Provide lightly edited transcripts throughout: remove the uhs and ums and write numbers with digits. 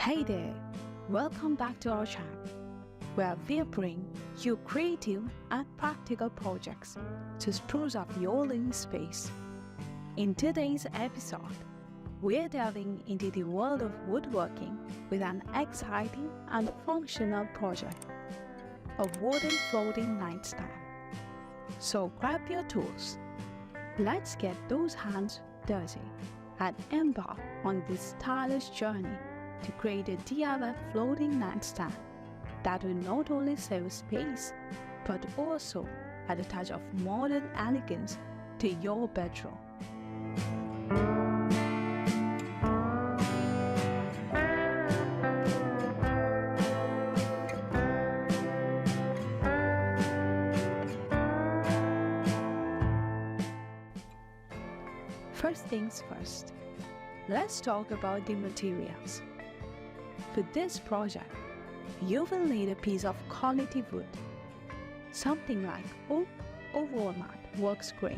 Hey there! Welcome back to our channel, where we bring you creative and practical projects to spruce up your living space. In today's episode, we're delving into the world of woodworking with an exciting and functional project, a wooden floating nightstand. So grab your tools, let's get those hands dirty and embark on this stylish journey to create a DIY floating nightstand that will not only save space but also add a touch of modern elegance to your bedroom. First things first, let's talk about the materials. For this project, you will need a piece of quality wood. Something like oak or walnut works great.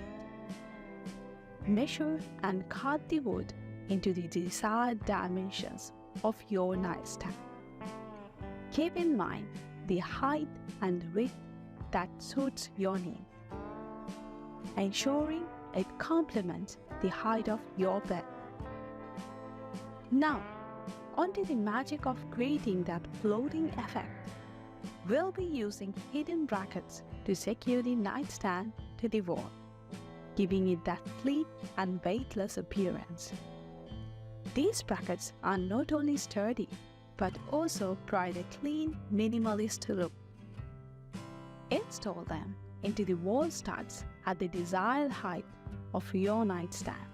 Measure and cut the wood into the desired dimensions of your nightstand. Keep in mind the height and width that suits your need, ensuring it complements the height of your bed. Now, onto the magic of creating that floating effect. We'll be using hidden brackets to secure the nightstand to the wall, giving it that sleek and weightless appearance. These brackets are not only sturdy, but also provide a clean, minimalist look. Install them into the wall studs at the desired height of your nightstand,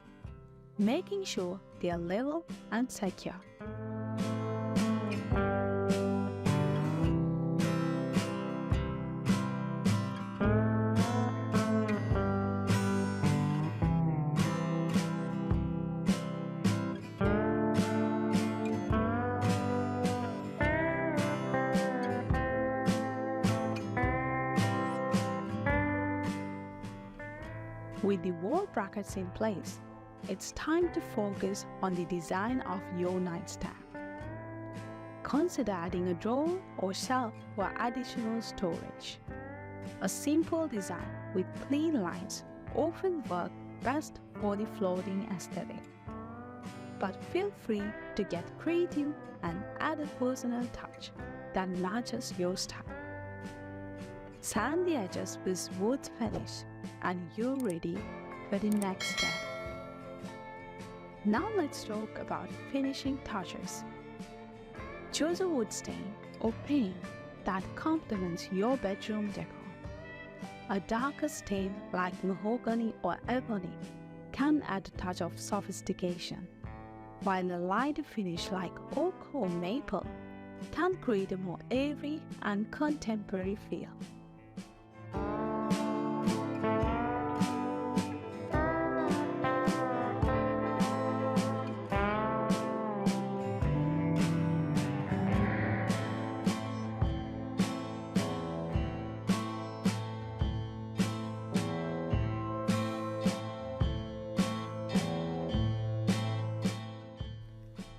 making sure they are level and secure. With the wall brackets in place, it's time to focus on the design of your nightstand. Consider adding a drawer or shelf for additional storage. A simple design with clean lines often works best for the floating aesthetic. But feel free to get creative and add a personal touch that matches your style. Sand the edges with wood finish and you're ready for the next step. Now let's talk about finishing touches. Choose a wood stain or paint that complements your bedroom decor. A darker stain like mahogany or ebony can add a touch of sophistication, while a lighter finish like oak or maple can create a more airy and contemporary feel.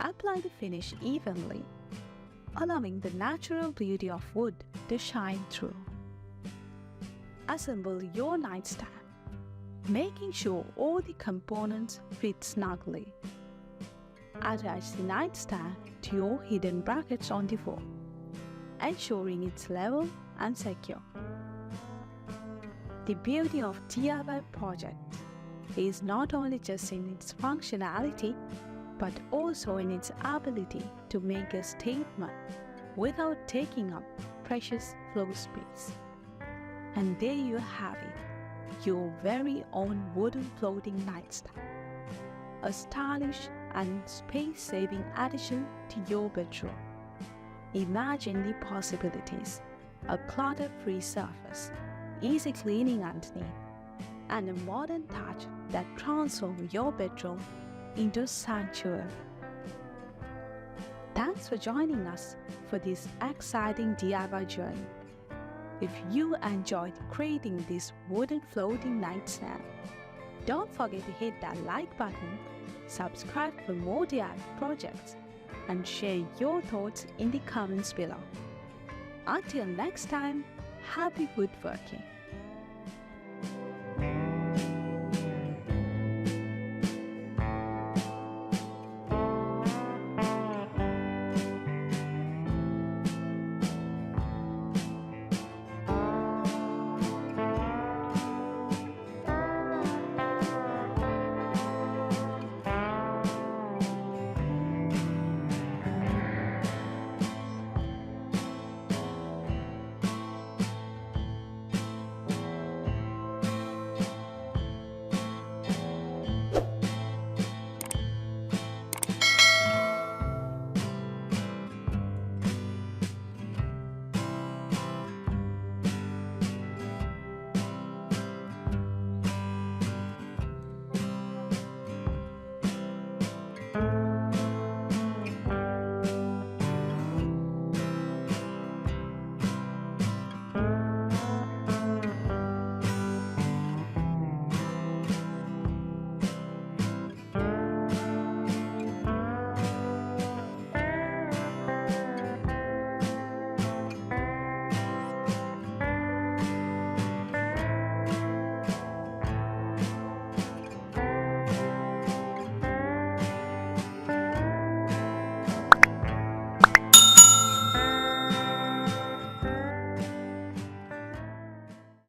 Apply the finish evenly, allowing the natural beauty of wood to shine through. Assemble your nightstand, making sure all the components fit snugly. Attach the nightstand to your hidden brackets on the wall, ensuring it's level and secure. The beauty of DIY projects is not only just in its functionality, but also in its ability to make a statement without taking up precious floor space. And there you have it, your very own wooden floating nightstand, a stylish and space-saving addition to your bedroom. Imagine the possibilities: a clutter-free surface, easy cleaning underneath, and a modern touch that transforms your bedroom into a sanctuary. Thanks for joining us for this exciting DIY journey. If you enjoyed creating this wooden floating nightstand, don't forget to hit that like button, subscribe for more DIY projects, and share your thoughts in the comments below. Until next time, happy woodworking!